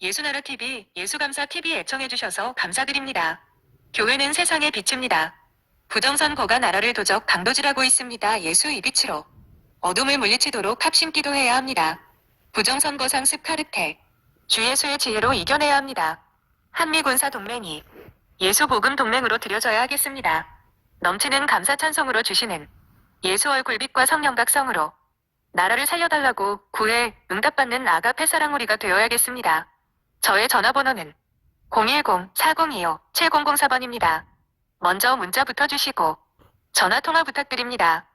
예수나라TV, 예수감사TV 애청해주셔서 감사드립니다. 교회는 세상의 빛입니다. 부정선거가 나라를 도적 당도질하고 있습니다. 예수 이빛으로 어둠을 물리치도록 합심기도 해야 합니다. 부정선거 상습 카르텔, 주 예수의 지혜로 이겨내야 합니다. 한미군사동맹이 예수복음동맹으로 들여져야 하겠습니다. 넘치는 감사 찬송으로 주시는 예수 얼굴빛과 성령각성으로 나라를 살려달라고 구해 응답받는 아가페 사랑우리가 되어야겠습니다. 저의 전화번호는 010-4025-7004번입니다. 먼저 문자부터 주시고 전화통화 부탁드립니다.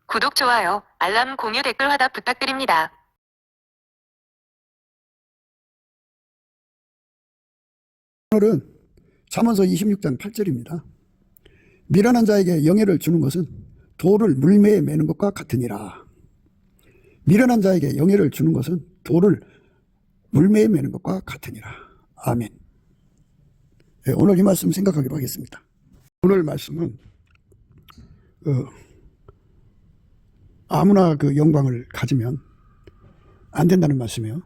구독, 좋아요, 알람, 공유, 댓글 화답 부탁드립니다. 오늘은 잠언서 26장 8절입니다. 미련한 자에게 영예를 주는 것은 돌을 물매에 매는 것과 같으니라. 미련한 자에게 영예를 주는 것은 돌을 물매에 매는 것과 같으니라. 아멘. 네, 오늘 이 말씀 생각하기로 하겠습니다. 오늘 말씀은 아무나 그 영광을 가지면 안 된다는 말씀이에요.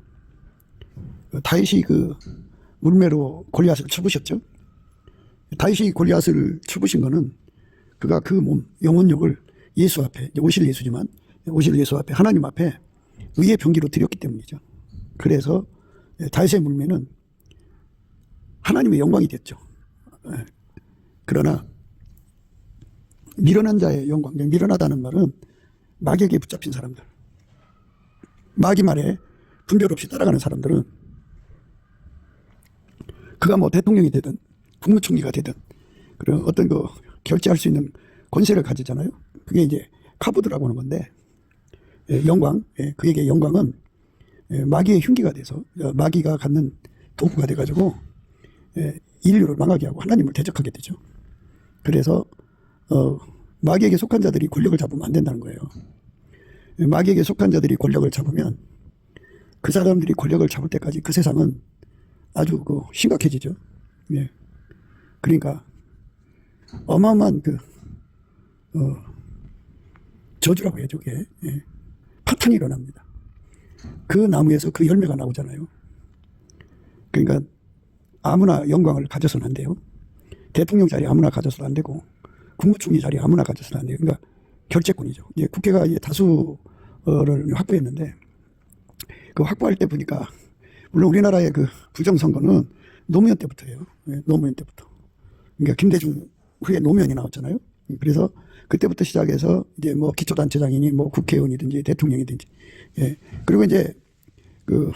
다윗이 그 물매로 골리앗을 쳐부셨죠. 다윗이 골리앗을 쳐부신 거는 그가 그 몸, 영혼력을 예수 앞에, 오실 예수지만 오실 예수 앞에, 하나님 앞에 의의 병기로 드렸기 때문이죠. 그래서 다윗의 물매는 하나님의 영광이 됐죠. 그러나 미련한 자의 영광, 미련하다는 말은 마귀에게 붙잡힌 사람들, 마귀 말에 분별 없이 따라가는 사람들은 그가 뭐 대통령이 되든 국무총리가 되든 그런 어떤 그 결제할 수 있는 권세를 가지잖아요. 그게 이제 카보드라고 하는 건데, 영광, 그에게 영광은 마귀의 흉기가 돼서 마귀가 갖는 도구가 돼가지고 인류를 망하게 하고 하나님을 대적하게 되죠. 그래서 마귀에게 속한 자들이 권력을 잡으면 안 된다는 거예요. 마귀에게 속한 자들이 권력을 잡으면 그 사람들이 권력을 잡을 때까지 그 세상은 아주 심각해지죠. 예. 그러니까 어마어마한 저주라고 해요, 저게. 예. 파탄이 일어납니다. 그 나무에서 그 열매가 나오잖아요. 그러니까 아무나 영광을 가져서는 안 돼요. 대통령 자리 아무나 가져서는 안 되고 국무총리 자리 아무나 가져서는 안 돼요. 그러니까 결재권이죠. 이제 국회가 이제 다수를 확보했는데 그 확보할 때 보니까 물론 우리나라의 그 부정선거는 노무현 때부터예요. 네, 노무현 때부터. 그러니까 김대중 후에 노무현이 나왔잖아요. 그래서 그때부터 시작해서 이제 뭐 기초단체장이니 뭐 국회의원이든지 대통령이든지. 예. 그리고 이제 그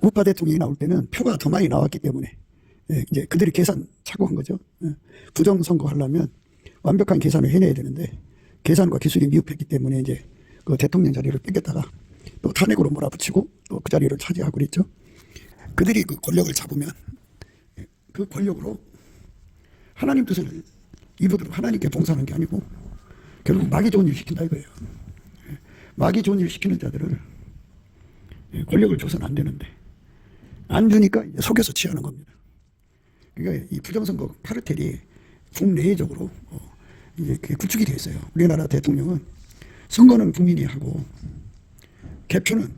우파 대통령이 나올 때는 표가 더 많이 나왔기 때문에 이제 그들이 계산 착오한 거죠. 부정선거 하려면 완벽한 계산을 해내야 되는데 계산과 기술이 미흡했기 때문에 이제 그 대통령 자리를 뺏겼다가 또 탄핵으로 몰아붙이고 또 그 자리를 차지하고 그랬죠. 그들이 그 권력을 잡으면 그 권력으로 하나님 뜻을 이루도록 하나님께 봉사하는 게 아니고 결국 마귀 좋은 일 시킨다 이거예요. 마귀 좋은 일 시키는 자들을 권력을 줘서는 안 되는데 안 주니까 속여서 취하는 겁니다. 그러니까 이 부정선거 카르텔이 국내적으로 이제 구축이 되어 있어요. 우리나라 대통령은 선거는 국민이 하고 개표는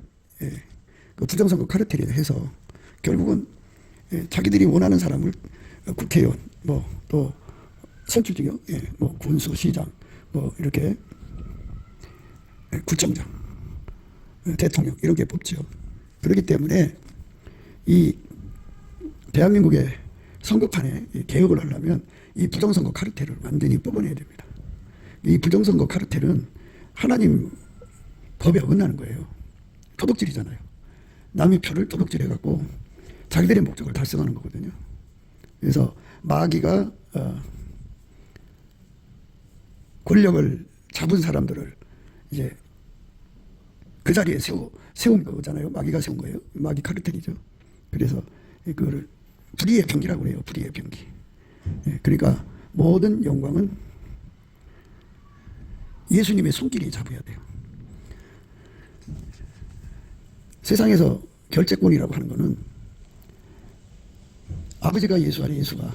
그 부정선거 카르텔이 해서 결국은 자기들이 원하는 사람을 국회의원 뭐 또 선출직이요, 뭐 군수, 시장 뭐 이렇게 구청장, 대통령 이렇게 뽑죠. 그렇기 때문에 이 대한민국의 선거판에 개혁을 하려면 이 부정선거 카르텔을 완전히 뽑아내야 됩니다. 이 부정선거 카르텔은 하나님 법에 어긋나는 거예요. 도둑질이잖아요. 남의 표를 도둑질해갖고 자기들의 목적을 달성하는 거거든요. 그래서 마귀가 권력을 잡은 사람들을 이제 그 자리에 세운 거잖아요. 마귀가 세운 거예요. 마귀 카르텔이죠. 그래서 그거를 불의의 병기라고 그래요. 불의의 병기. 그러니까 모든 영광은 예수님의 손길이 잡아야 돼요. 세상에서 결재권이라고 하는 거는 아버지가 예수 안에 예수가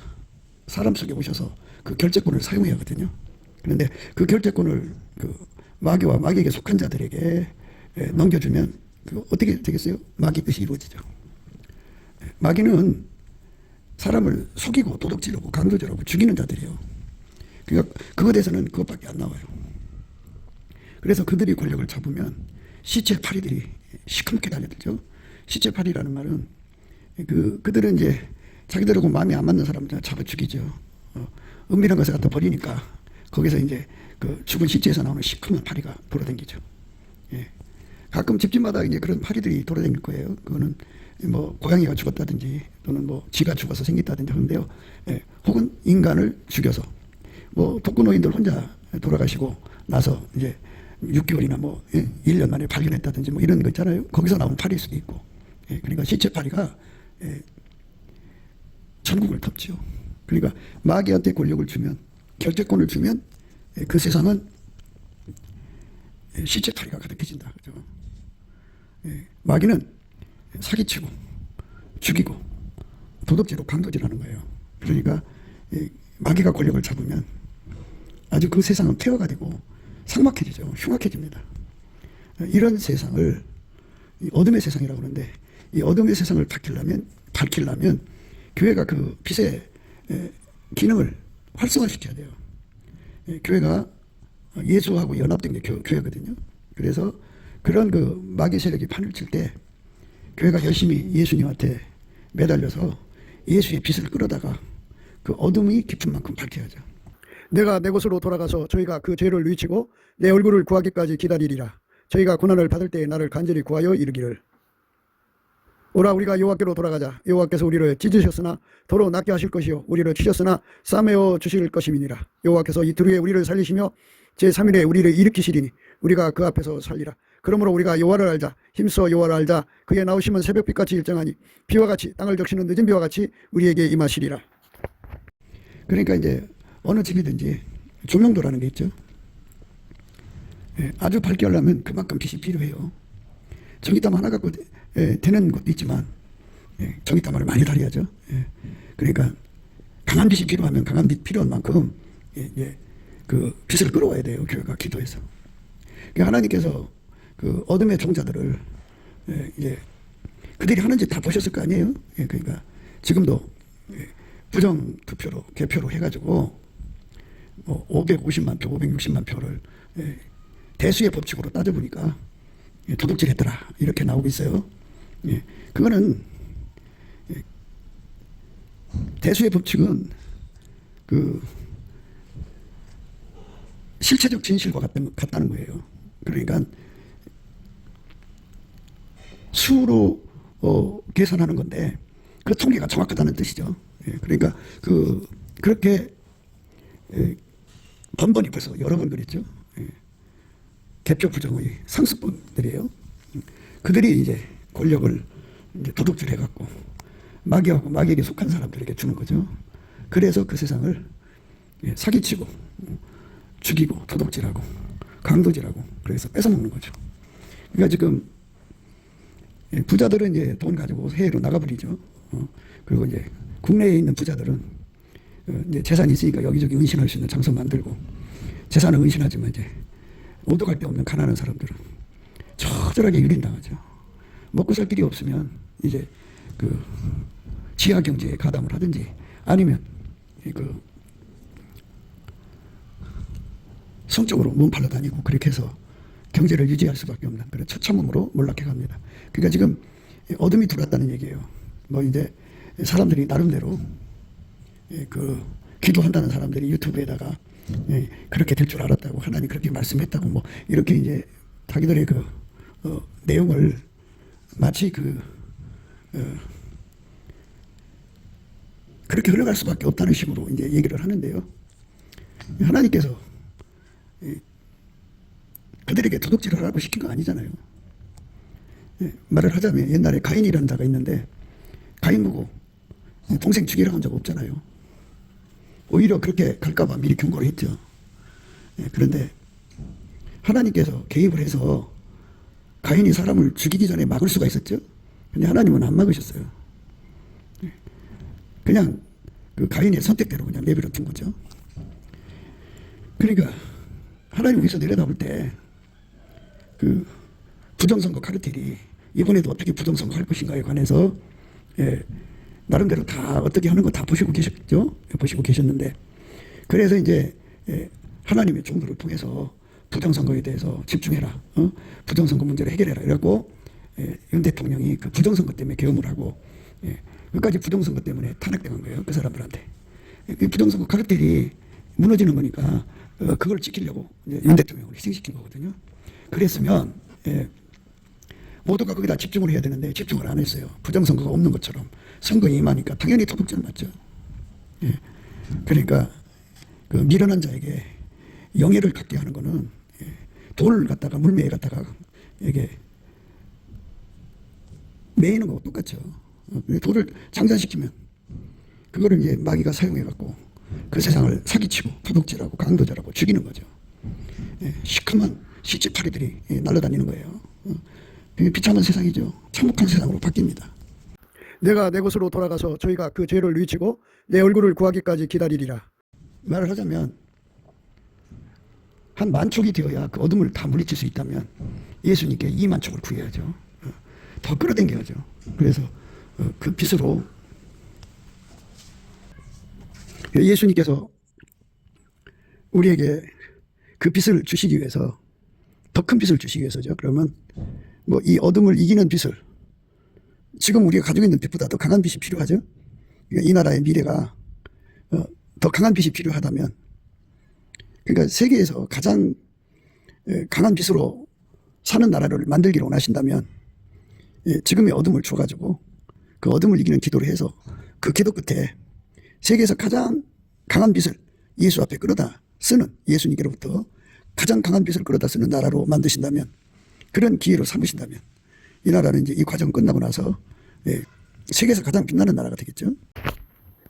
사람 속에 오셔서 그 결재권을 사용해야 하거든요. 그런데 그 결재권을 그 마귀와 마귀에게 속한 자들에게 넘겨주면 그 어떻게 되겠어요? 마귀 뜻이 이루어지죠. 마귀는 사람을 속이고 도둑질하고 강도질하고 죽이는 자들이에요. 그러니까 그것에 대해서는 그것밖에 안 나와요. 그래서 그들이 권력을 잡으면 시체파리들이 시커멓게 달려들죠. 시체파리라는 말은 그들은 이제 자기들하고 마음이 안 맞는 사람들 잡아 죽이죠. 은밀한 것을 갖다 버리니까 거기서 이제 그 죽은 시체에서 나오는 시커먼 파리가 돌아다니죠. 예. 가끔 집집마다 이제 그런 파리들이 돌아다닐 거예요. 그거는 뭐 고양이가 죽었다든지 또는 뭐 쥐가 죽어서 생겼다든지 하는데요. 예. 혹은 인간을 죽여서 뭐 독거노인들 혼자 돌아가시고 나서 이제 6개월이나 뭐 1년 만에 발견했다든지 뭐 이런 거 있잖아요. 거기서 나온 파리일 수도 있고. 예. 그러니까 시체파리가 천국을 덮죠. 그러니까 마귀한테 권력을 주면 결재권을 주면 그 세상은 시체파리가 가득해진다. 그죠? 마귀는 사기치고 죽이고 도둑질로 강도질하는 거예요. 그러니까 마귀가 권력을 잡으면 아주 그 세상은 폐허가 되고 삭막해지죠. 흉악해집니다. 이런 세상을 어둠의 세상이라고 그러는데 이 어둠의 세상을 밝히려면 교회가 그 빛의 기능을 활성화시켜야 돼요. 교회가 예수하고 연합된 게 교회거든요. 그래서 그런 그 마귀 세력이 판을 칠 때 교회가 열심히 예수님한테 매달려서 예수의 빛을 끌어다가 그 어둠이 깊은 만큼 밝혀야죠. 내가 내 곳으로 돌아가서 저희가 그 죄를 뉘치고 내 얼굴을 구하기까지 기다리리라. 저희가 고난을 받을 때에 나를 간절히 구하여 이르기를 오라 우리가 여호와께로 돌아가자. 여호와께서 우리를 찢으셨으나 도로 낫게 하실 것이요 우리를 치셨으나 싸매어 주실 것임이니라. 여호와께서 이틀 후에 우리를 살리시며 제3일에 우리를 일으키시리니 우리가 그 앞에서 살리라. 그러므로 우리가 여호와를 알자. 힘써 여호와를 알자. 그의 나오심은 새벽빛같이 일정하니 비와 같이 땅을 적시는 늦은 비와 같이 우리에게 임하시리라. 그러니까 이제 어느 집이든지 조명도라는 게 있죠. 아주 밝게 하려면 그만큼 빛이 필요해요. 전기담 하나 갖고 되는 것도 있지만 전기담을 많이 달아야죠. 그러니까 강한 빛이 필요하면 강한 빛 필요한 만큼 그 빛을 끌어와야 돼요. 교회가 기도해서. 그러니까 하나님께서 그 어둠의 종자들을 그들이 하는 짓 다 보셨을 거 아니에요. 그러니까 지금도 부정 투표로 개표로 해가지고 뭐 550만 표, 560만 표를 대수의 법칙으로 따져보니까 도둑질했더라 이렇게 나오고 있어요. 그거는 대수의 법칙은 그 실체적 진실과 같다는 거예요. 그러니까 수로 계산하는 건데 그 통계가 정확하다는 뜻이죠. 그러니까 그렇게 번번이 벌써 여러 번 그랬죠. 개표 부정의 상습범들이에요. 그들이 이제 권력을 이제 도둑질해갖고 마귀하고 마귀에게 속한 사람들에게 주는 거죠. 그래서 그 세상을 사기치고 죽이고 도둑질하고 강도질하고 그래서 뺏어먹는 거죠. 그러니까 지금 부자들은 이제 돈 가지고 해외로 나가버리죠. 그리고 이제 국내에 있는 부자들은 이제 재산이 있으니까 여기저기 은신할 수 있는 장소 만들고 재산은 은신하지만 이제 오도 갈 데 없는 가난한 사람들은 처절하게 유린당하죠. 먹고 살 길이 없으면 이제 그 지하 경제에 가담을 하든지 아니면 그 성적으로 몸팔러 다니고 그렇게 해서 경제를 유지할 수밖에 없는 그런 처참함으로 몰락해 갑니다. 그러니까 지금 어둠이 들어왔다는 얘기예요. 뭐 이제 사람들이 나름대로 그 기도한다는 사람들이 유튜브에다가 그렇게 될 줄 알았다고 하나님 그렇게 말씀했다고 뭐 이렇게 이제 자기들의 그 내용을 마치 그렇게 흘러갈 수밖에 없다는 식으로 이제 얘기를 하는데요. 하나님께서 그들에게 도둑질을 하라고 시킨 거 아니잖아요. 말을 하자면 옛날에 가인이라는 자가 있는데 가인 보고 동생 죽이라고 한 적 없잖아요. 오히려 그렇게 갈까봐 미리 경고를 했죠. 그런데 하나님께서 개입을 해서 가인이 사람을 죽이기 전에 막을 수가 있었죠. 근데 하나님은 안 막으셨어요. 그냥 그 가인의 선택대로 그냥 내버려 둔 거죠. 그러니까 하나님 위에서 내려다볼 때 그 부정선거 카르텔이 이번에도 어떻게 부정선거 할 것인가에 관해서 예, 나름대로 다 어떻게 하는 거 다 보시고 계셨죠? 보시고 계셨는데, 그래서 이제 하나님의 종들을 통해서 부정선거에 대해서 집중해라, 부정선거 문제를 해결해라 이라고 윤 대통령이 그 부정선거 때문에 계엄을 하고, 끝까지 부정선거 때문에 탄핵당한 거예요, 그 사람들한테. 이 부정선거 카르텔이 무너지는 거니까 그걸 지키려고 윤 대통령을 희생시킨 거거든요. 그랬으면 모두가 거기다 집중을 해야 되는데 집중을 안 했어요. 부정선거가 없는 것처럼 선거에 임하니까 당연히 도둑질 맞죠. 그러니까 그 미련한 자에게 영예를 갖게 하는 거는 돌을 갖다가 물매에 갖다가 이게 매이는 거하고 똑같죠. 돌을 장전시키면 그거를 이제 마귀가 사용해 갖고 그 세상을 사기치고 도둑질하고 강도질하고 죽이는 거죠. 시커먼 시집파리들이 날아다니는 거예요. 비참한 세상이죠. 참혹한 세상으로 바뀝니다. 내가 내 곳으로 돌아가서 저희가 그 죄를 뉘우치고 내 얼굴을 구하기까지 기다리리라. 말을 하자면 한 만촉이 되어야 그 어둠을 다 물리칠 수 있다면 예수님께 2만촉을 구해야죠. 더 끌어당겨야죠. 그래서 그 빛으로 예수님께서 우리에게 그 빛을 주시기 위해서, 더 큰 빛을 주시기 위해서죠. 그러면 뭐 이 어둠을 이기는 빛을, 지금 우리가 가지고 있는 빛보다 더 강한 빛이 필요하죠. 이 나라의 미래가 더 강한 빛이 필요하다면, 그러니까 세계에서 가장 강한 빛으로 사는 나라를 만들기를 원하신다면 지금의 어둠을 줘가지고 그 어둠을 이기는 기도를 해서 그 기도 끝에 세계에서 가장 강한 빛을 예수 앞에 끌어다 쓰는, 예수님께로부터 가장 강한 빛을 끌어다 쓰는 나라로 만드신다면, 그런 기회로 삼으신다면 이 나라는 이제 이 과정 끝나고 나서 세계에서 가장 빛나는 나라가 되겠죠.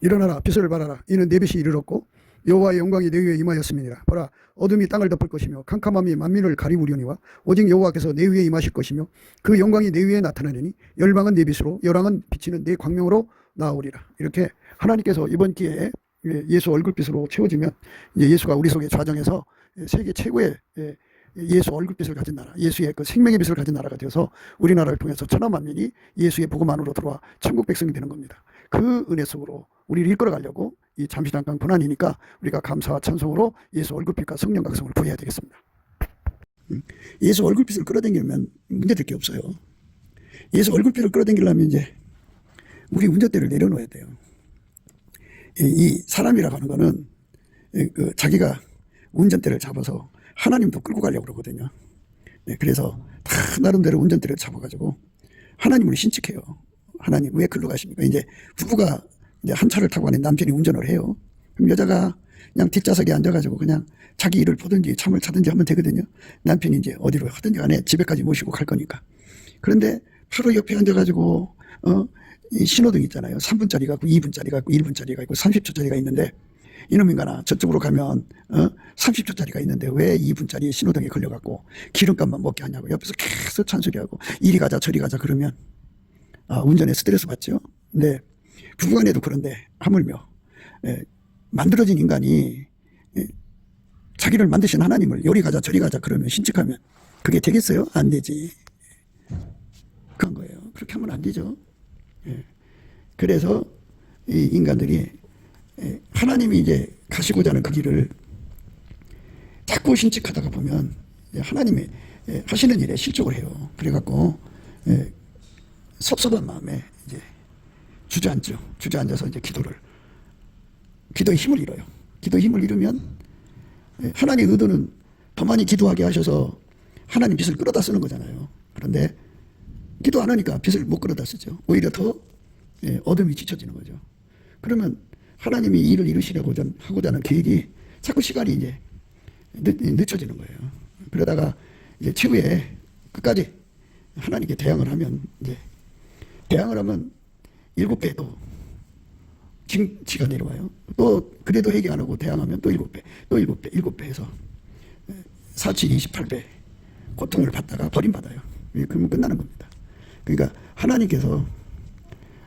일어나라, 빛을 발하라. 이는 내 빛이 이르렀고 여호와의 영광이 내 위에 임하였음이니라. 보라, 어둠이 땅을 덮을 것이며 캄캄함이 만민을 가리우려니와 오직 여호와께서 내 위에 임하실 것이며 그 영광이 내 위에 나타나리니 열방은 내 빛으로 열왕은 비치는 내 광명으로 나오리라. 이렇게 하나님께서 이번 기회에 예수 얼굴빛으로 채워지면 이제 예수가 우리 속에 좌정해서 세계 최고의 예수 얼굴빛을 가진 나라, 예수의 그 생명의 빛을 가진 나라가 되어서 우리나라를 통해서 천하 만민이 예수의 복음 안으로 들어와 천국 백성이 되는 겁니다. 그 은혜 속으로 우리를 이끌어 가려고 이 잠시 잠깐 고난이니까 우리가 감사와 찬송으로 예수 얼굴빛과 성령 각성을 구해야 되겠습니다. 예수 얼굴빛을 끌어당기면 문제될 게 없어요. 예수 얼굴빛을 끌어당기려면 이제 우리 운전대를 내려놓아야 돼요. 이 사람이라고 하는 거는 그 자기가 운전대를 잡아서 하나님도 끌고 가려고 그러거든요. 그래서 다 나름대로 운전대를 잡아가지고 하나님을 신측해요. 하나님 왜 글로 가십니까? 이제 부부가 이제 한 차를 타고 가는 남편이 운전을 해요. 그럼 여자가 그냥 뒷좌석에 앉아가지고 그냥 자기 일을 보든지 참을 차든지 하면 되거든요. 남편이 이제 어디로 하든지 간에 집에까지 모시고 갈 거니까. 그런데 바로 옆에 앉아가지고 이 신호등 있잖아요. 3분짜리가 있고 2분짜리가 있고 1분짜리가 있고 30초짜리가 있는데 이놈인가나 저쪽으로 가면 30초짜리가 있는데 왜 2분짜리 신호등에 걸려갖고 기름값만 먹게 하냐고 옆에서 계속 찬소리하고 이리 가자 저리 가자 그러면 운전에 스트레스 받죠. 근데 부부간에도 그런데 하물며 만들어진 인간이 자기를 만드신 하나님을 요리 가자 저리 가자 그러면 신측하면 그게 되겠어요? 안 되지. 그런 거예요. 그렇게 하면 안 되죠. 그래서 이 인간들이 하나님이 이제 가시고자 하는 그 길을 자꾸 신측하다가 보면 하나님이 하시는 일에 실족을 해요. 그래갖고 섭섭한 마음에 이제 주저앉죠. 주저앉아서 이제 기도의 힘을 잃어요. 기도의 힘을 잃으면 하나님의 의도는 더 많이 기도하게 하셔서 하나님 빛을 끌어다 쓰는 거잖아요. 그런데 기도 안 하니까 빛을 못 끌어다 쓰죠. 오히려 더 어둠이 지쳐지는 거죠. 그러면 하나님이 일을 이루시려고 하고자 하는 계획이 자꾸 시간이 이제 늦춰지는 거예요. 그러다가 이제 최후에 끝까지 하나님께 대항을 하면 이제 대항을 하면 7배 또 징치가 내려와요. 또 그래도 회개 안 하고 대항하면 또 7배, 또 7배, 7배 해서 4, 7, 28배 고통을 받다가 버림받아요. 그러면 끝나는 겁니다. 그러니까 하나님께서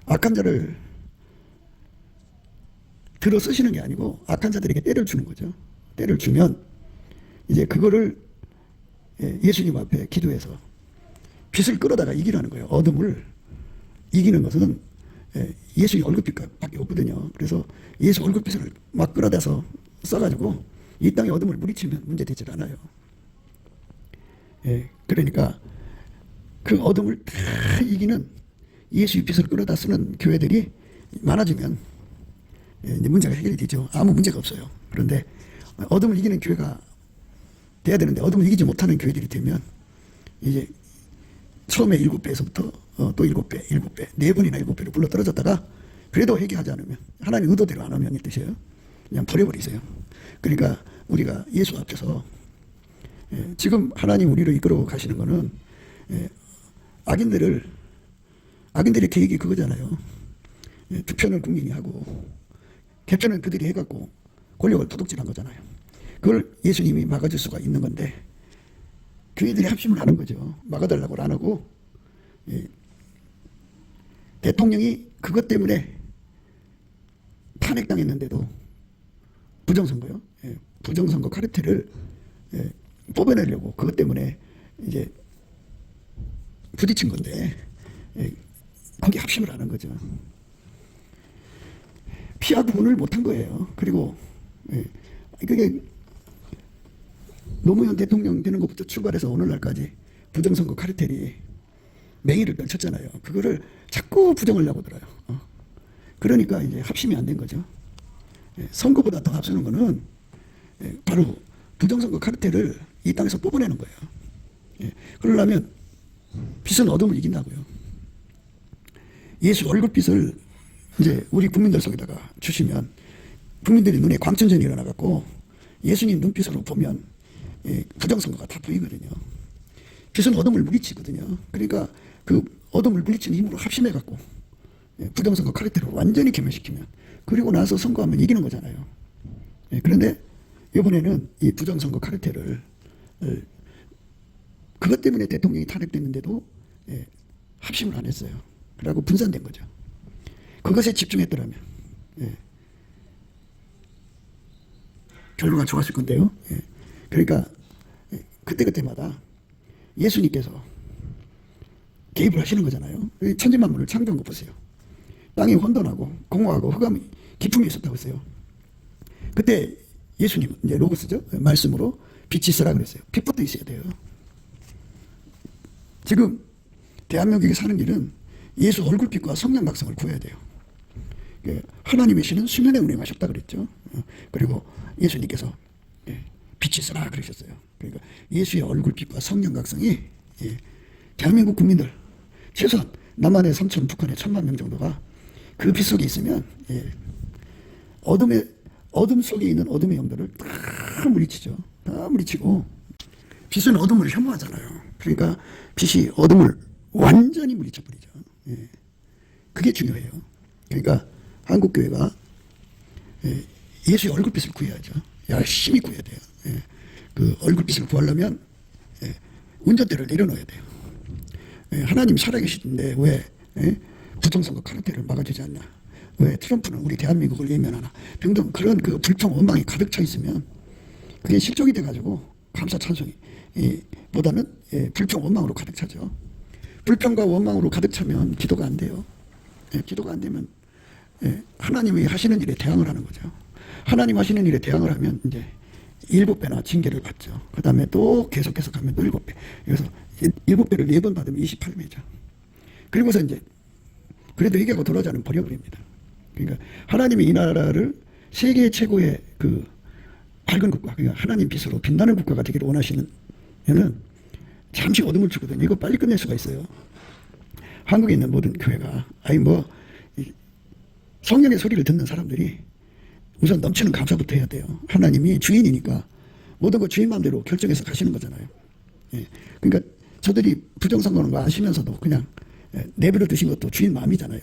악한 자를 들어 쓰시는 게 아니고 악한 자들에게 때를 주는 거죠. 때를 주면 이제 그거를 예수님 앞에 기도해서 빛을 끌어다가 이기라는 거예요. 어둠을 이기는 것은 예수의 얼굴빛밖에 없거든요. 그래서 예수 얼굴빛을 막 끌어다서 써가지고 이 땅의 어둠을 물리치면 문제되질 않아요. 그러니까 그 어둠을 다 이기는 예수의 빛을 끌어다 쓰는 교회들이 많아지면 이제 문제가 해결이 되죠. 아무 문제가 없어요. 그런데 어둠을 이기는 교회가 돼야 되는데 어둠을 이기지 못하는 교회들이 되면 이제 처음에 7배에서부터 또 7배, 7배, 4번이나 7배로 불러 떨어졌다가 그래도 회개하지 않으면 하나님 의도대로 안 하면 이 뜻이에요. 그냥 버려버리세요. 그러니까 우리가 예수 앞에서 지금 하나님 우리를 이끌어 가시는 거는 악인들의 계획이 그거잖아요. 투표는 국민이 하고 개표는 그들이 해갖고 권력을 도둑질한 거잖아요. 그걸 예수님이 막아줄 수가 있는 건데 교회들이 합심을 하는 거죠. 막아달라고 안 하고 대통령이 그것 때문에 탄핵당했는데도 부정선거요. 부정선거 카르텔을 뽑아내려고 그것 때문에 이제 부딪힌 건데 거기 합심을 하는 거죠. 피하 구분을 못한 거예요. 그리고 그게 노무현 대통령 되는 것부터 출발해서 오늘날까지 부정선거 카르텔이 맹위를 떨쳤잖아요. 그거를 자꾸 부정하려고 들어요. 그러니까 이제 합심이 안 된 거죠. 선거보다 더 앞서는 거는 바로 부정선거 카르텔을 이 땅에서 뽑아내는 거예요. 그러려면 빛은 어둠을 이긴다고요. 예수 얼굴빛을 이제 우리 국민들 속에다가 주시면 국민들의 눈에 광천전이 일어나갖고 예수님 눈빛으로 보면 부정선거가 다 보이거든요. 빛은 어둠을 물리치거든요. 그러니까 그 어둠을 물리치는 힘으로 합심해갖고 부정선거 카르텔을 완전히 괴멸시키면 그리고 나서 선거하면 이기는 거잖아요. 그런데 이번에는 이 부정선거 카르텔을 그것 때문에 대통령이 탄핵됐는데도 합심을 안 했어요. 그러고 분산된 거죠. 그것에 집중했더라면 결과가 좋았을 건데요. 그러니까 그때그때마다 예수님께서 개입을 하시는 거잖아요. 천지만물을 창조한 거 보세요. 땅이 혼돈하고 공허하고 흑암이 깊음이 있었다고 했어요. 그때 예수님은 이제 로고스죠. 말씀으로 빛이 있으라 그랬어요. 빛부터 있어야 돼요. 지금 대한민국에 사는 길은 예수 얼굴빛과 성령 각성을 구해야 돼요. 하나님의 신은 수면에 운행하셨다 그랬죠. 그리고 예수님께서 빛이 있으라 그러셨어요. 그러니까 예수의 얼굴빛과 성령 각성이 대한민국 국민들 최소한 남한의 3천, 북한의 1,000만 명 정도가 그 빛 속에 있으면 어둠 속에 있는 어둠의 영들을 다 물리치죠. 다 물리치고 빛은 어둠을 혐오하잖아요. 그러니까 빛이 어둠을 완전히 물리쳐버리죠. 그게 중요해요. 그러니까 한국교회가 예수의 얼굴빛을 구해야죠. 열심히 구해야 돼요. 그 얼굴빛을 구하려면 운전대를 내려놓아야 돼요. 하나님 살아계시는데 왜 부정선거 카르텔을 막아주지 않냐? 왜 트럼프는 우리 대한민국을 외면하나? 등등 그런 그 불평 원망이 가득 차 있으면 그게 실족이 돼가지고 감사 찬송이 보다는 불평 원망으로 가득 차죠. 불평과 원망으로 가득 차면 기도가 안 돼요. 기도가 안 되면 하나님이 하시는 일에 대항을 하는 거죠. 하나님 하시는 일에 대항을 하면 이제 7배나 징계를 받죠. 그 다음에 또 계속해서 가면 또 7배. 그래서 7배를 4번 받으면 28배죠. 그리고서 이제 그래도 회개하고 돌아오자는 버려버립니다. 그러니까 하나님이 이 나라를 세계 최고의 그 밝은 국가, 그러니까 하나님 빛으로 빛나는 국가가 되기를 원하시는 면 잠시 어둠을 주거든요. 이거 빨리 끝낼 수가 있어요. 한국에 있는 모든 교회가 성령의 소리를 듣는 사람들이 우선 넘치는 감사부터 해야 돼요. 하나님이 주인이니까 모든 거 주인 마음대로 결정해서 가시는 거잖아요. 그러니까 저들이 부정선거는 거 아시면서도 그냥 내버려 두신 것도 주인 마음이잖아요.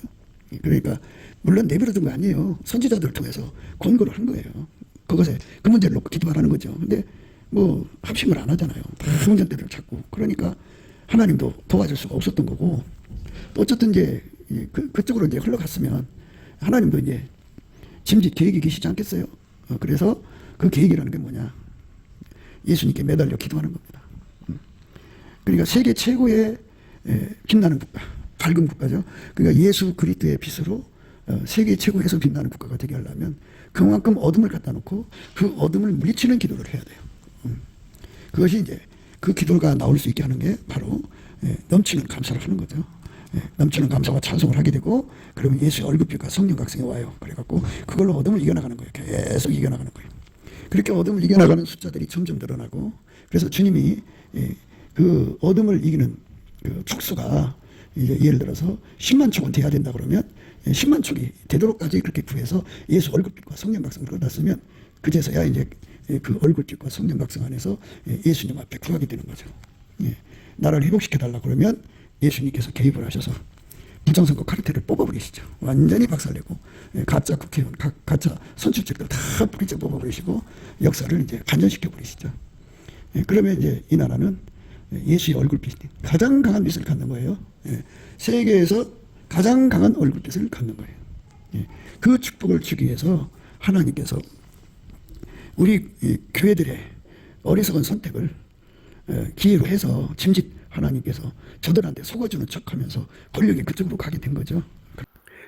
그러니까 물론 내버려 둔 거 아니에요. 선지자들을 통해서 권고를 한 거예요. 그것에 그 문제를 놓고 기도하라는 거죠. 근데 뭐 합심을 안 하잖아요. 다 문제들을 찾고. 그러니까 하나님도 도와줄 수가 없었던 거고 또 어쨌든 이제 그쪽으로 이제 흘러갔으면 하나님도 이제 짐짓 계획이 계시지 않겠어요? 그래서 그 계획이라는 게 뭐냐? 예수님께 매달려 기도하는 겁니다. 그러니까 세계 최고의 빛나는 국가, 밝은 국가죠. 그러니까 예수 그리스도의 빛으로 세계 최고에서 빛나는 국가가 되게 하려면 그만큼 어둠을 갖다 놓고 그 어둠을 물리치는 기도를 해야 돼요. 그것이 이제 그 기도가 나올 수 있게 하는 게 바로 넘치는 감사를 하는 거죠. 넘치는 감사와 찬송을 하게 되고, 그러면 예수의 얼굴빛과 성령 각성이 와요. 그래갖고 그걸로 어둠을 이겨나가는 거예요. 계속 이겨나가는 거예요. 그렇게 어둠을 이겨나가는 숫자들이 점점 늘어나고, 그래서 주님이 그 어둠을 이기는 그 촉수가 이제 예를 들어서 10만 촉은 돼야 된다 그러면 10만 촉이 되도록까지 그렇게 구해서 예수 얼굴빛과 성령 각성을 끌어놨으면 그제서야 이제 그 얼굴빛과 성령 각성 안에서 예수님 앞에 구하게 되는 거죠. 나를 회복시켜 달라 그러면 예수님께서 개입을 하셔서 부정선거 카르텔을 뽑아버리시죠. 완전히 박살내고 가짜 국회의원, 가짜 선출직들 다 뿌리째 뽑아버리시고 역사를 이제 반전시켜 버리시죠. 그러면 이제 이 나라는 예수의 얼굴빛, 가장 강한 빛을 갖는 거예요. 세계에서 가장 강한 얼굴빛을 갖는 거예요. 그 축복을 주기 위해서 하나님께서 우리 교회들의 어리석은 선택을 기회로 해서 짐짓 하나님께서 저들한테 속아주는 척하면서 권력이 그쪽으로 가게 된 거죠.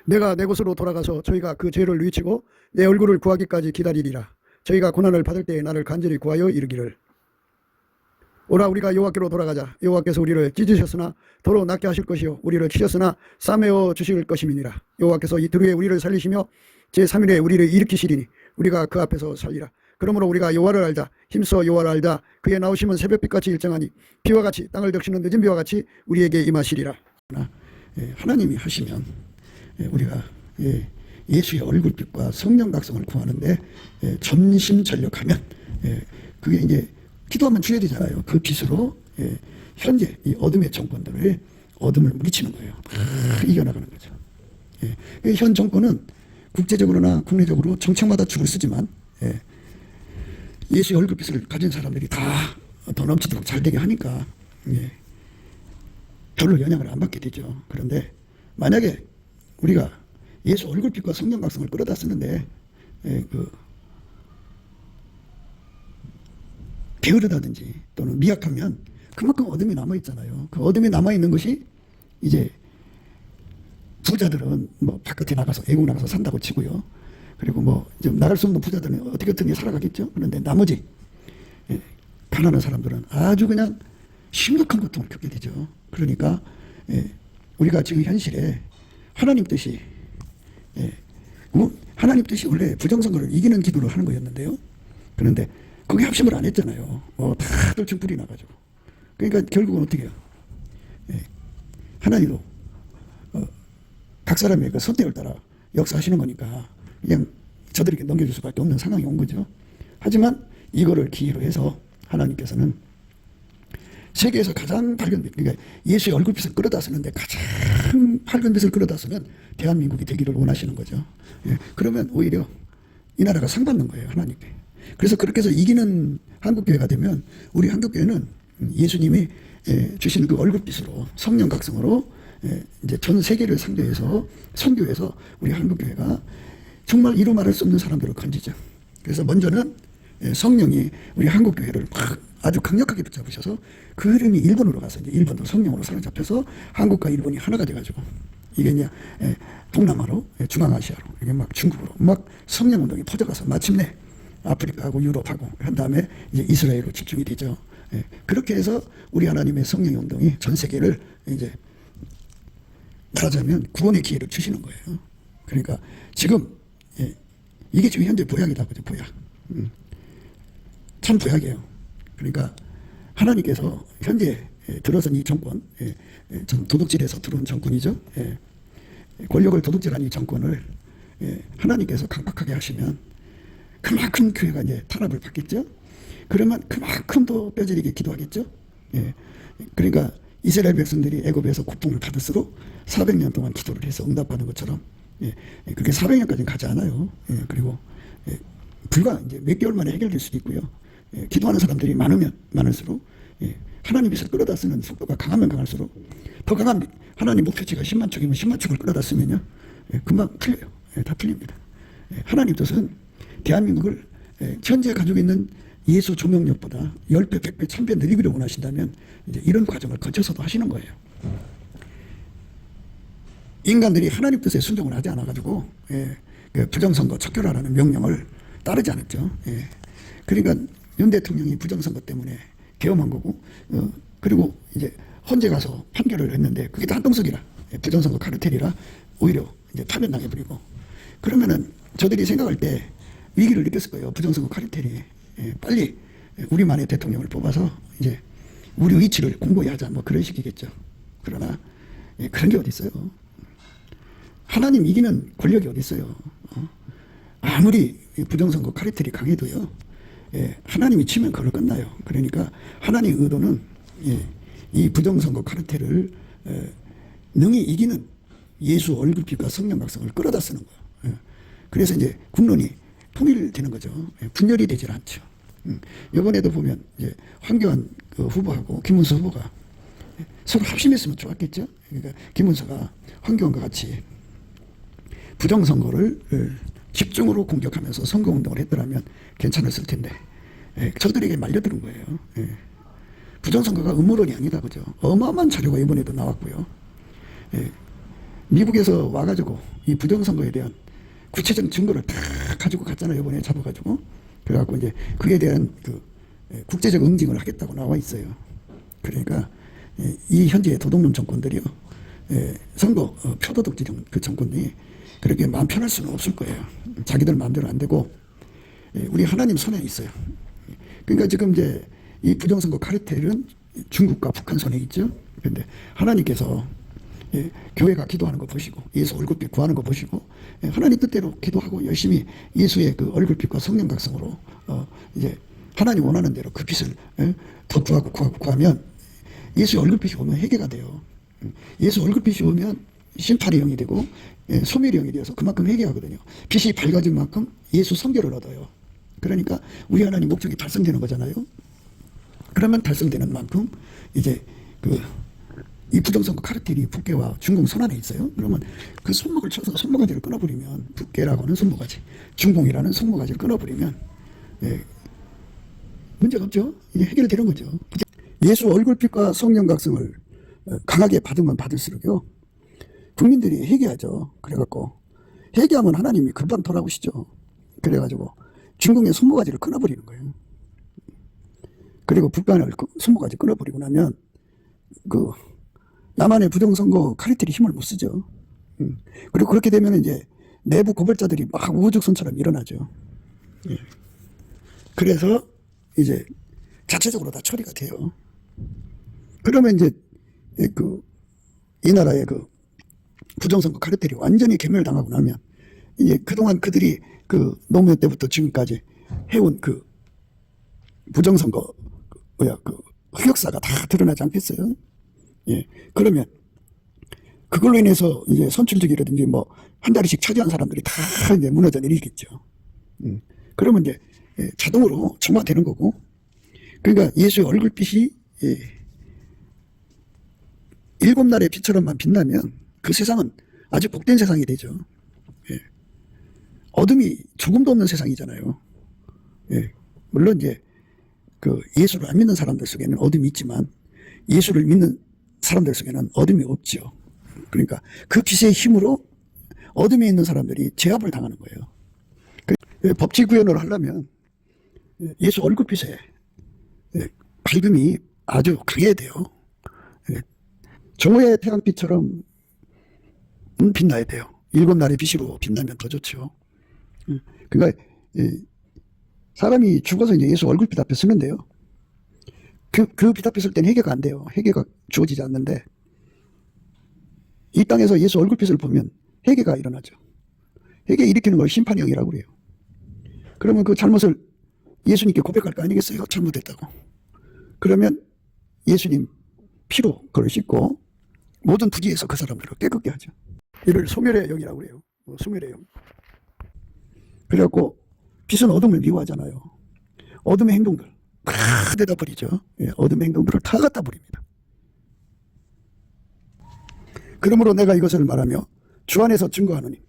내가 내 곳으로 돌아가서 저희가 그 죄를 뉘우치고 내 얼굴을 구하기까지 기다리리라. 저희가 고난을 받을 때에 나를 간절히 구하여 이르기를, 오라 우리가 여호와께로 돌아가자. 여호와께서 우리를 찢으셨으나 도로 낫게 하실 것이요 우리를 치셨으나 싸매어 주실 것임이니라. 여호와께서 이틀 후에 우리를 살리시며 제3일에 우리를 일으키시리니 우리가 그 앞에서 살리라. 그러므로 우리가 여호와를 알자. 힘써 여호와를 알자. 그의 나오심은 새벽빛같이 일정하니 비와 같이 땅을 적시는 늦은 비와 같이 우리에게 임하시리라. 하나님이 하시면 우리가 예수의 얼굴빛과 성령 각성을 구하는데 전심전력하면 그게 이제 기도하면 줘야 되잖아요. 그 빛으로 현재 이 어둠의 정권들을 어둠을 물리치는 거예요. 이겨나가는 거죠. 현 정권은 국제적으로나 국내적으로 정책마다 줄을 쓰지만 예수의 얼굴빛을 가진 사람들이 다 더 넘치도록 잘 되게 하니까 별로 영향을 안 받게 되죠. 그런데 만약에 우리가 예수 얼굴빛과 성령 각성을 끌어다 쓰는데 게으르다든지 또는 미약하면 그만큼 어둠이 남아있잖아요. 그 어둠이 남아있는 것이 이제 부자들은 뭐 바깥에 나가서 애국 나가서 산다고 치고요. 그리고 뭐 좀 나갈 수 없는 부자들은 어떻게든 살아가겠죠. 그런데 나머지 가난한 사람들은 아주 그냥 심각한 고통을 겪게 되죠. 그러니까 우리가 지금 현실에 하나님 뜻이 하나님 뜻이 원래 부정선거를 이기는 기도를 하는 거였는데요. 그런데 거기 합심을 안 했잖아요. 다들 등불이 나가지고. 그러니까 결국은 어떻게 해요? 하나님도 각 사람의 그 선택을 따라 역사하시는 거니까 그냥 저들에게 넘겨줄 수밖에 없는 상황이 온 거죠. 하지만 이거를 기회로 해서 하나님께서는 세계에서 가장 밝은 빛, 그러니까 예수의 얼굴빛을 끌어다 쓰는데 가장 밝은 빛을 끌어다 쓰면 대한민국이 되기를 원하시는 거죠. 그러면 오히려 이 나라가 상 받는 거예요, 하나님께. 그래서 그렇게 해서 이기는 한국교회가 되면 우리 한국교회는 예수님이 주신 그 얼굴빛으로 성령 각성으로 이제 전 세계를 상대해서 선교해서 우리 한국교회가 정말 이루 말할 수 없는 사람들을 건지죠. 그래서 먼저는 성령이 우리 한국교회를 아주 강력하게 붙잡으셔서 그 흐름이 일본으로 가서 이제 일본도 성령으로 사로잡혀서 한국과 일본이 하나가 돼가지고 이게 이제 동남아로 중앙아시아로 이게 막 중국으로 막 성령 운동이 퍼져가서 마침내 아프리카하고 유럽하고 한 다음에 이제 이스라엘로 집중이 되죠. 그렇게 해서 우리 하나님의 성령 운동이 전 세계를 이제 말하자면 구원의 기회를 주시는 거예요. 그러니까 지금 이게 지금 현재 보약이다 그죠, 보약. 참 보약이에요. 그러니까 하나님께서 현재 들어선 이 정권, 도둑질에서 들어온 정권이죠. 권력을 도둑질한 이 정권을 하나님께서 강박하게 하시면 그만큼 교회가 이제 탄압을 받겠죠. 그러면 그만큼 더 뼈저리게 기도하겠죠. 그러니까 이스라엘 백성들이 애굽에서 고통을 받을수록 400년 동안 기도를 해서 응답받은 것처럼 그렇게 400년까지는 가지 않아요. 그리고 불과 이제 몇 개월 만에 해결될 수도 있고요. 기도하는 사람들이 많으면 많을수록 하나님 빛을 끌어다 쓰는 속도가 강하면 강할수록 더 강한 하나님 목표치가 10만 척이면 10만 척을 끌어다 쓰면요. 금방 풀려요. 다 풀립니다. 하나님 뜻은 대한민국을 현재 가지고 있는 예수 조명력보다 10배, 100배, 1000배 늘리기를 원하신다면 이제 이런 과정을 거쳐서도 하시는 거예요. 인간들이 하나님 뜻에 순종을 하지 않아가지고 그 부정선거 척결하라는 명령을 따르지 않았죠. 그러니까 윤 대통령이 부정선거 때문에 계엄한 거고, 그리고 이제 헌재 가서 판결을 했는데 그게 다 한동석이라, 부정선거 카르텔이라 오히려 이제 파면당해버리고. 그러면은 저들이 생각할 때 위기를 느꼈을 거예요. 부정선거 카르텔이 빨리 우리만의 대통령을 뽑아서 이제 우리 위치를 공고히 하자, 뭐 그런 식이겠죠. 그러나 그런 게 어디 있어요? 하나님 이기는 권력이 어디 있어요? 아무리 부정선거 카르텔이 강해도요, 하나님이 치면 그걸로 끝나요. 그러니까 하나님의 의도는 이 부정선거 카르텔을 능히 이기는 예수 얼굴빛과 성령 각성을 끌어다 쓰는 거예요. 그래서 이제 국론이 통일되는 거죠. 분열이 되질 않죠. 이번에도 보면 이제 황교안 그 후보하고 김문수 후보가 서로 합심했으면 좋았겠죠. 그러니까 김문수가 황교안과 같이 부정선거를 집중으로 공격하면서 선거운동을 했더라면 괜찮았을 텐데 저들에게 말려드는 거예요. 부정선거가 음모론이 아니다, 그죠? 어마어마한 자료가 이번에도 나왔고요. 미국에서 와가지고 이 부정선거에 대한 구체적 증거를 다 가지고 갔잖아요. 이번에 잡아가지고. 그래갖고 이제 그에 대한 그 국제적 응징을 하겠다고 나와 있어요. 그러니까 이 현재 도둑놈 정권들이요, 선거 표도독지 그 정권이 그렇게 마음 편할 수는 없을 거예요. 자기들 마음대로 안 되고 우리 하나님 손에 있어요. 그러니까 지금 이제 이 부정선거 카르텔은 중국과 북한 손에 있죠. 그런데 하나님께서 교회가 기도하는 거 보시고 예수 얼굴빛 구하는 거 보시고 하나님 뜻대로 기도하고 열심히 예수의 그 얼굴빛과 성령 각성으로 이제 하나님 원하는 대로 그 빛을 더 구하면 예수의 얼굴빛이 오면 회개가 돼요. 예수 얼굴빛이 오면 심판의 영이 되고 소멸의 영이 되어서 그만큼 회개하거든요. 빛이 밝아진 만큼 예수 성결을 얻어요. 그러니까 우리 하나님 목적이 달성되는 거잖아요. 그러면 달성되는 만큼 이제 이 부정선거 카르텔이 북괴와 중공 손안에 있어요. 그러면 그 손목을 쳐서 손모가지를 끊어버리면, 북괴라고 하는 손모가지, 중공이라는 손모가지를 끊어버리면 문제가 없죠. 이게 해결되는 거죠. 예수 얼굴빛과 성령 각성을 강하게 받으면 받을수록요, 국민들이 회개하죠. 그래갖고 회개하면 하나님이 금방 돌아오시죠. 그래가지고 중공의 손모가지를 끊어버리는 거예요. 그리고 북한을 손모가지 끊어버리고 나면 남한의 부정선거 카르텔이 힘을 못 쓰죠. 그리고 그렇게 되면 이제 내부 고발자들이 막 우후죽순처럼 일어나죠. 그래서 이제 자체적으로 다 처리가 돼요. 그러면 이제 이 나라의 부정선거 카르텔이 완전히 괴멸당하고 나면 이제 그동안 그들이 노무현 때부터 지금까지 해온 부정선거 흑역사가 다 드러나지 않겠어요? 그러면 그걸로 인해서 이제 선출직이라든지 뭐 한 자리씩 차지한 사람들이 다 이제 무너져 내리겠죠. 그러면 이제 자동으로 정화되는 거고, 그러니까 예수의 얼굴빛이 일곱 날의 빛처럼만 빛나면 그 세상은 아주 복된 세상이 되죠. 어둠이 조금도 없는 세상이잖아요. 물론 이제 예수를 안 믿는 사람들 속에는 어둠이 있지만 예수를 믿는 사람들 속에는 어둠이 없죠. 그러니까 그 빛의 힘으로 어둠에 있는 사람들이 제압을 당하는 거예요. 법치 구현을 하려면 예수 얼굴빛에 밝음이 아주 강해야 돼요. 정오의 태양빛처럼 빛나야 돼요. 일곱 날의 빛으로 빛나면 더 좋죠. 그러니까 사람이 죽어서 이제 예수 얼굴빛 앞에 서는데요, 그 빛 앞에 설 때는 회개가 안 돼요. 회개가 주어지지 않는데 이 땅에서 예수 얼굴빛을 보면 회개가 일어나죠. 회개 일으키는 걸 심판의 영이라고 그래요. 그러면 그 잘못을 예수님께 고백할 거 아니겠어요? 잘못했다고. 그러면 예수님 피로 그걸 씻고 모든 부지에서 그 사람들을 깨끗게 하죠. 이를 소멸의 영이라고 그래요. 소멸의 영. 그래갖고 빛은 어둠을 미워하잖아요. 어둠의 행동들 다 갖다 버리죠. 어둠의 행동들을 다 갖다 버립니다. 그러므로 내가 이것을 말하며 주 안에서 증거하노니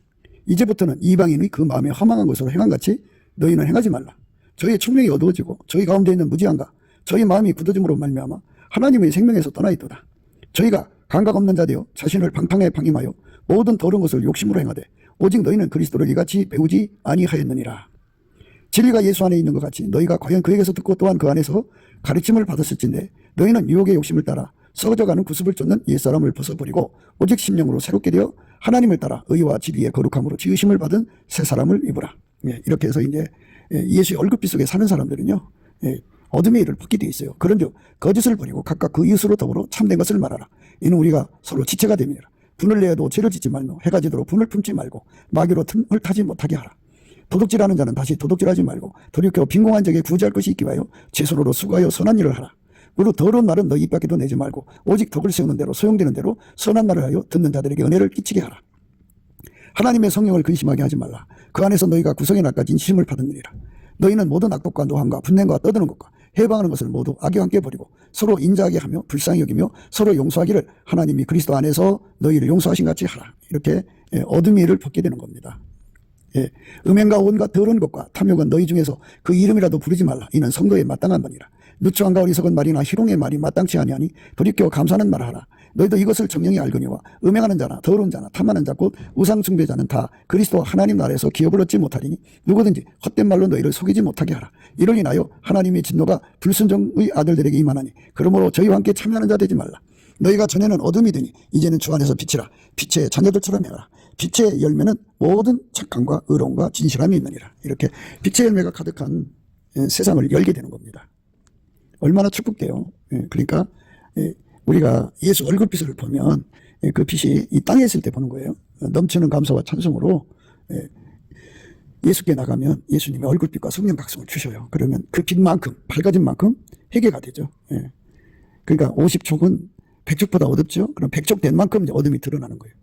이제부터는 이방인의 그 마음에 허망한 것으로 행한같이 너희는 행하지 말라. 저희의 총명이 어두워지고 저희 가운데 있는 무지함과 저희 마음이 굳어짐으로 말미암아 하나님의 생명에서 떠나 있도다. 저희가 감각 없는 자 되어 자신을 방탕에 방임하여 모든 더러운 것을 욕심으로 행하되 오직 너희는 그리스도를 이같이 배우지 아니하였느니라. 진리가 예수 안에 있는 것 같이 너희가 과연 그에게서 듣고 또한 그 안에서 가르침을 받았을진데 너희는 유혹의 욕심을 따라 썩어져가는 구습을 쫓는 옛사람을 벗어버리고 오직 심령으로 새롭게 되어 하나님을 따라 의와 진리의 거룩함으로 지으심을 받은 새 사람을 입으라. 이렇게 해서 이제 예수의 얼굴빛 속에 사는 사람들은요, 어둠의 일을 벗게 되어 있어요. 그런즉 거짓을 버리고 각각 그 이웃으로 더불어 참된 것을 말하라. 이는 우리가 서로 지체가 됨이니라. 분을 내어도 죄를 짓지 말며 해가 지도록 분을 품지 말고 마귀로 틈을 타지 못하게 하라. 도둑질하는 자는 다시 도둑질하지 말고 돌이켜 빈공한 적에 구제할 것이 있기 위하여 제 손으로 수고하여 선한 일을 하라. 그리고 더러운 말은 너희 입 밖에도 내지 말고 오직 덕을 세우는 대로 소용되는 대로 선한 말을 하여 듣는 자들에게 은혜를 끼치게 하라. 하나님의 성령을 근심하게 하지 말라. 그 안에서 너희가 구성의 날까지 인심을 받으니라. 너희는 모든 악독과 노함과 분냄과 떠드는 것과 해방하는 것을 모두 악과 함께 버리고 서로 인자하게 하며 불쌍히 여기며 서로 용서하기를 하나님이 그리스도 안에서 너희를 용서하신 같이 하라. 이렇게 어둠의 일을 벗게 되는 겁니다. 음행과 온갖 더러운 것과 탐욕은 너희 중에서 그 이름이라도 부르지 말라. 이는 성도에 마땅한 번이라. 누추함과 어리석은 말이나 희롱의 말이 마땅치 아니하니 돌이켜 감사하는 말을 하라. 너희도 이것을 정령이 알거니와 음행하는 자나 더러운 자나 탐하는 자 곧 우상 숭배자는 다 그리스도 하나님 나라에서 기업을 얻지 못하리니 누구든지 헛된 말로 너희를 속이지 못하게 하라. 이를 인하여 하나님의 진노가 불순종의 아들들에게 임하나니 그러므로 저희와 함께 참여하는 자 되지 말라. 너희가 전에는 어둠이 되니 이제는 주 안에서 빛이라. 빛의 자녀들처럼 해라. 빛의 열매는 모든 착함과 의로움과 진실함이 있느니라. 이렇게 빛의 열매가 가득한 세상을 열게 되는 겁니다. 얼마나 축복돼요. 그러니까 우리가 예수 얼굴빛을 보면 그 빛이 이 땅에 있을 때 보는 거예요. 넘치는 감사와 찬송으로 예수께 나가면 예수님의 얼굴빛과 성령 각성을 주셔요. 그러면 그 빛만큼 밝아진 만큼 회개가 되죠. 그러니까 50촉은 100촉보다 어둡죠. 그럼 100촉 된 만큼 이제 어둠이 드러나는 거예요.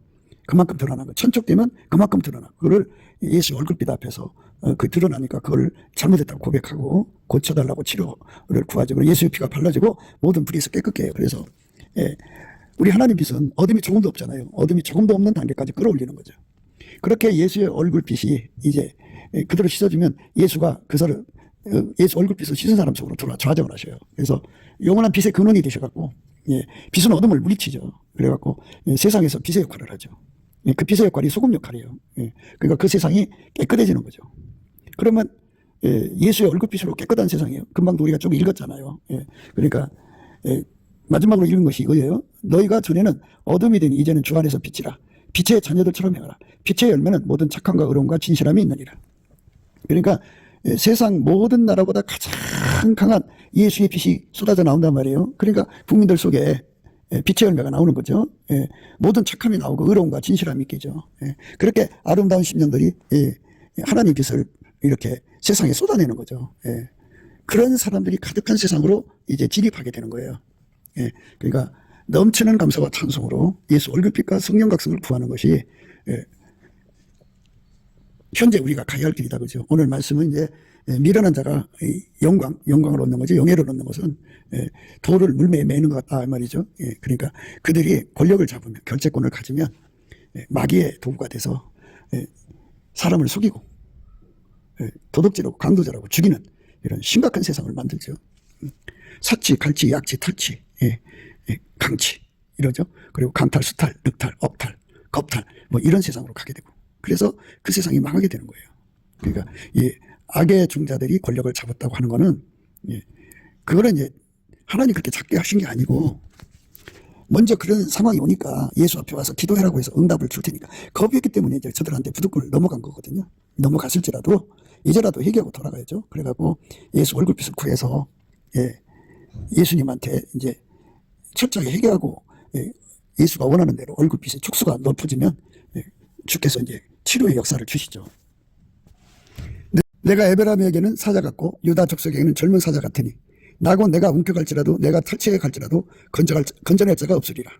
그만큼 드러나는 거예요. 1000촉 되면 그만큼 드러나고 그거를 예수 얼굴빛 앞에서 그 드러나니까 그걸 잘못했다고 고백하고 고쳐달라고 치료를 구하죠. 그리고 예수의 피가 발라지고 모든 불에서 깨끗게 해요. 그래서 우리 하나님 빛은 어둠이 조금도 없잖아요. 어둠이 조금도 없는 단계까지 끌어올리는 거죠. 그렇게 예수의 얼굴빛이 이제 그대로 씻어주면 예수가 그사를 예수 얼굴빛을 씻은 사람 속으로 들어와 좌정을 하셔요. 그래서 영원한 빛의 근원이 되셔갖고 빛은 어둠을 물리치죠. 그래갖고 세상에서 빛의 역할을 하죠. 그 빛의 역할이 소금 역할이에요. 그러니까 그 세상이 깨끗해지는 거죠. 그러면 예수의 얼굴빛으로 깨끗한 세상이에요. 금방도 우리가 좀 읽었잖아요. 그러니까 마지막으로 읽은 것이 이거예요. 너희가 전에는 어둠이 되니 이제는 주 안에서 빛이라. 빛의 자녀들처럼 행하라. 빛의 열매는 모든 착함과 의로움과 진실함이 있느니라. 그러니까 세상 모든 나라보다 가장 강한 예수의 빛이 쏟아져 나온단 말이에요. 그러니까 국민들 속에 빛의 열매가 나오는 거죠. 모든 착함이 나오고 의로움과 진실함이 있겠죠. 그렇게 아름다운 심령들이 하나님 빛을 이렇게 세상에 쏟아내는 거죠. 그런 사람들이 가득한 세상으로 이제 진입하게 되는 거예요. 그러니까 넘치는 감사와 찬송으로 예수 얼굴빛과 성령 각성을 구하는 것이 현재 우리가 가야 할 길이다. 그죠? 오늘 말씀은 이제 미련한 자가 영광을 얻는 거죠. 영예를 얻는 것은 돌을 물매에 매는 것 같다 말이죠. 그러니까 그들이 권력을 잡으면 결재권을 가지면 마귀의 도구가 돼서 사람을 속이고 도둑질하고 강도질하고 죽이는 이런 심각한 세상을 만들죠. 사치, 갈치, 약치, 탈치, 강치 이러죠. 그리고 강탈, 수탈, 늑탈, 억탈, 겁탈 뭐 이런 세상으로 가게 되고 그래서 그 세상이 망하게 되는 거예요. 그러니까 이 악의 종자들이 권력을 잡았다고 하는 거는 그거는 이제 하나님 그렇게 작게 하신 게 아니고 먼저 그런 상황이 오니까 예수 앞에 와서 기도해라고 해서 응답을 줄 테니까 겁이었기 때문에 이제 저들한테 부득불 넘어간 거거든요. 넘어갔을지라도 이제라도 회개하고 돌아가야죠. 그래갖고 예수 얼굴빛을 구해서 예수님한테 이제 철저하게 회개하고 예수가 원하는 대로 얼굴빛의 촉수가 높아지면 주께서 이제 치료의 역사를 주시죠. 내가 에베라임에게는 사자 같고 유다 족속에게는 젊은 사자 같으니 나고 내가 움켜갈지라도 내가 탈취해 갈지라도 건져낼 자가 없으리라.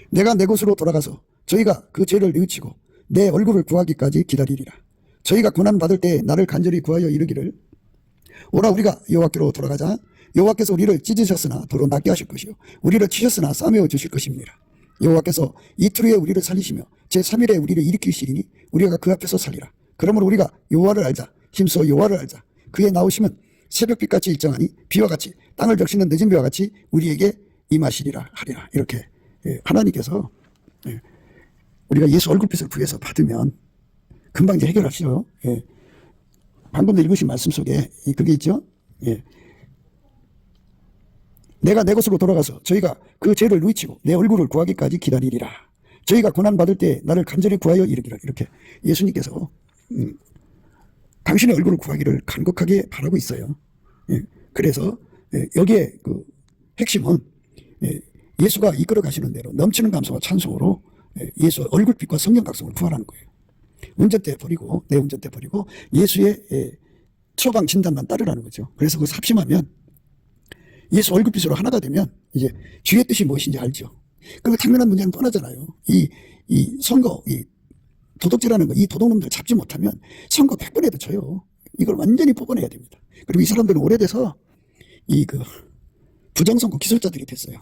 내가 내 곳으로 돌아가서 저희가 그 죄를 뉘우치고 내 얼굴을 구하기까지 기다리리라. 저희가 고난받을 때 나를 간절히 구하여 이르기를 오라 우리가 여호와께로 돌아가자. 여호와께서 우리를 찢으셨으나 도로 낫게 하실 것이요 우리를 치셨으나 싸매어 주실 것입니다. 여호와께서 이틀 후에 우리를 살리시며 제3일에 우리를 일으키시리니 우리가 그 앞에서 살리라. 그러므로 우리가 여호와를 알자. 힘써 여호와를 알자. 그의 나오심은 새벽빛같이 일정하니 비와 같이 땅을 적시는 늦은 비와 같이 우리에게 임하시리라 하리라. 이렇게 하나님께서 예. 우리가 예수 얼굴빛을 구해서 받으면 금방 이제 해결하시죠. 예. 방금 읽으신 말씀 속에 그게 있죠. 예. 내가 내 곳으로 돌아가서 저희가 그 죄를 누이치고 내 얼굴을 구하기까지 기다리리라. 저희가 고난받을 때 나를 간절히 구하여 이르기라. 이렇게 예수님께서 당신의 얼굴을 구하기를 간곡하게 바라고 있어요. 예. 그래서 여기에 그 핵심은 예수가 이끌어 가시는 대로 넘치는 감사와 찬송으로 예수 얼굴빛과 성령 각성을 구하라는 거예요. 운전대 버리고 내 운전대 버리고 예수의 처방 진단만 따르라는 거죠. 그래서 그 삽심하면 예수 얼굴빛으로 하나가 되면 이제 주의 뜻이 무엇인지 알죠. 그리고 당면한 문제는 뻔하잖아요. 이 선거, 이 도덕질하는 거, 이 도둑놈들 잡지 못하면 선거 100번에도 져요. 이걸 완전히 뽑아내야 됩니다. 그리고 이 사람들은 오래돼서 부정선거 기술자들이 됐어요.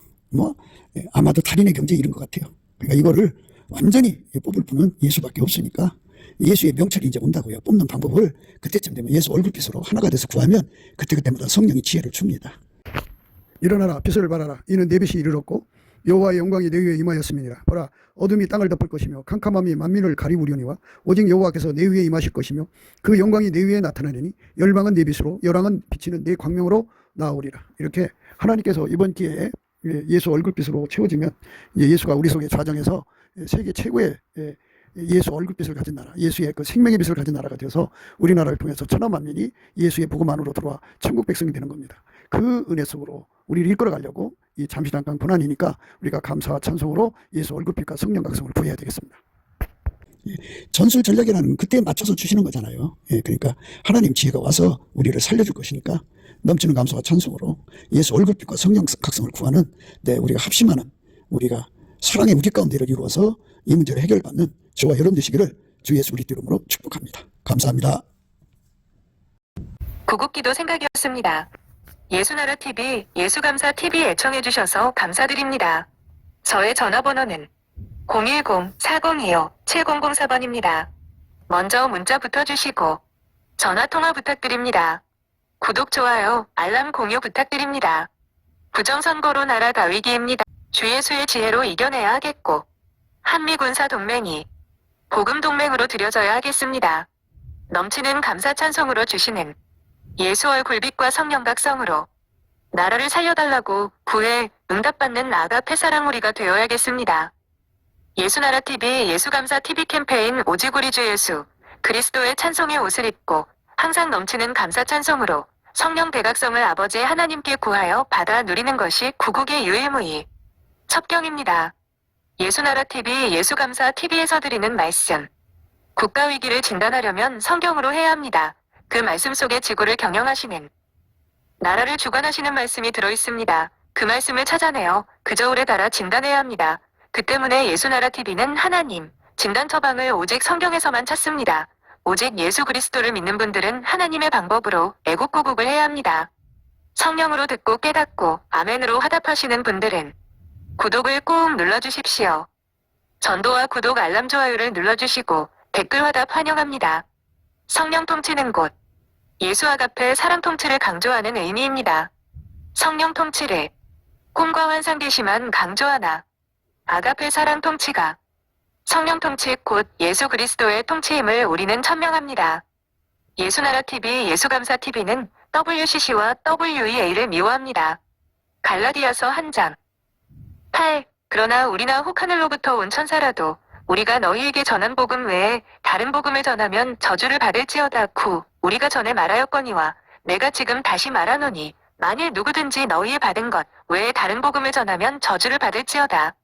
아마도 달인의 경제 이런 것 같아요. 그러니까 이거를 완전히 뽑을 분은 예수밖에 없으니까 예수의 명철이 이제 온다고요. 뽑는 방법을 그때쯤 되면 예수 얼굴빛으로 하나가 돼서 구하면 그때마다 성령이 지혜를 줍니다. 일어나라, 빛을 발하라. 이는 내 빛이 이르렀고 여호와의 영광이 내 위에 임하였음이니라. 보라, 어둠이 땅을 덮을 것이며 캄캄함이 만민을 가리우려니와 오직 여호와께서 내 위에 임하실 것이며 그 영광이 내 위에 나타나리니 열방은 내 빛으로 열왕은 비치는 내 광명으로 나오리라. 이렇게 하나님께서 이번 기회에 예수 얼굴빛으로 채워지면 예수가 우리 속에 좌정해서 세계 최고의 예수 얼굴빛을 가진 나라, 예수의 그 생명의 빛을 가진 나라가 되어서 우리나라를 통해서 천하 만민이 예수의 복음 안으로 들어와 천국 백성이 되는 겁니다. 그 은혜 속으로 우리를 이끌어 가려고 이 잠시 잠깐 고난이니까 우리가 감사와 찬송으로 예수 얼굴빛과 성령 각성을 구해야 되겠습니다. 전술 전략이라는 그때에 맞춰서 주시는 거잖아요. 그러니까 하나님 지혜가 와서 우리를 살려줄 것이니까 넘치는 감사와 찬송으로 예수 얼굴빛과 성령 각성을 구하는 우리가 합심하는 우리가 사랑의 우리 가운데를 이루어서 이 문제를 해결받는 저와 여러분 되시기를 주 예수 그리스도 이름으로 축복합니다. 감사합니다. 구국기도 생각이었습니다. 예수나라TV, 예수감사TV 애청해주셔서 감사드립니다. 저의 전화번호는 010-4025-7004번입니다. 먼저 문자 붙어주시고 전화통화 부탁드립니다. 구독, 좋아요, 알람 공유 부탁드립니다. 부정선거로 나라 다 위기입니다. 주 예수의 지혜로 이겨내야 하겠고 한미군사 동맹이 복음 동맹으로 들여져야 하겠습니다. 넘치는 감사 찬송으로 주시는 예수 얼굴빛과 성령 각성으로 나라를 살려달라고 구해 응답받는 아가페 사랑 우리가 되어야겠습니다. 예수나라TV, 예수감사TV 캠페인 오직 우리 주 예수 그리스도의 찬송의 옷을 입고 항상 넘치는 감사 찬송으로 성령 대각성을 아버지 하나님께 구하여 받아 누리는 것이 구국의 유일무이 첩경입니다. 예수나라TV, 예수감사TV에서 드리는 말씀. 국가위기를 진단하려면 성경으로 해야 합니다. 그 말씀 속에 지구를 경영하시는 나라를 주관하시는 말씀이 들어있습니다. 그 말씀을 찾아내어 그 저울에 달아 진단해야 합니다. 그 때문에 예수나라TV는 하나님, 진단 처방을 오직 성경에서만 찾습니다. 오직 예수 그리스도를 믿는 분들은 하나님의 방법으로 애국구국을 해야 합니다. 성령으로 듣고 깨닫고 아멘으로 화답하시는 분들은 구독을 꾹 눌러주십시오. 전도와 구독, 알람, 좋아요를 눌러주시고 댓글 화답 환영합니다. 성령 통치는 곳 예수 아가페 사랑 통치를 강조하는 의미입니다. 성령 통치를 꿈과 환상 계시만 강조하나 아가페 사랑 통치가 성령 통치 곧 예수 그리스도의 통치임을 우리는 천명합니다. 예수나라TV, 예수감사TV는 WCC와 WEA를 미워합니다. 갈라디아서 1장 8. 그러나 우리나 혹 하늘로부터 온 천사라도 우리가 너희에게 전한 복음 외에 다른 복음을 전하면 저주를 받을지어다. 9. 우리가 전에 말하였거니와 내가 지금 다시 말하노니 만일 누구든지 너희의 받은 것 외에 다른 복음을 전하면 저주를 받을지어다.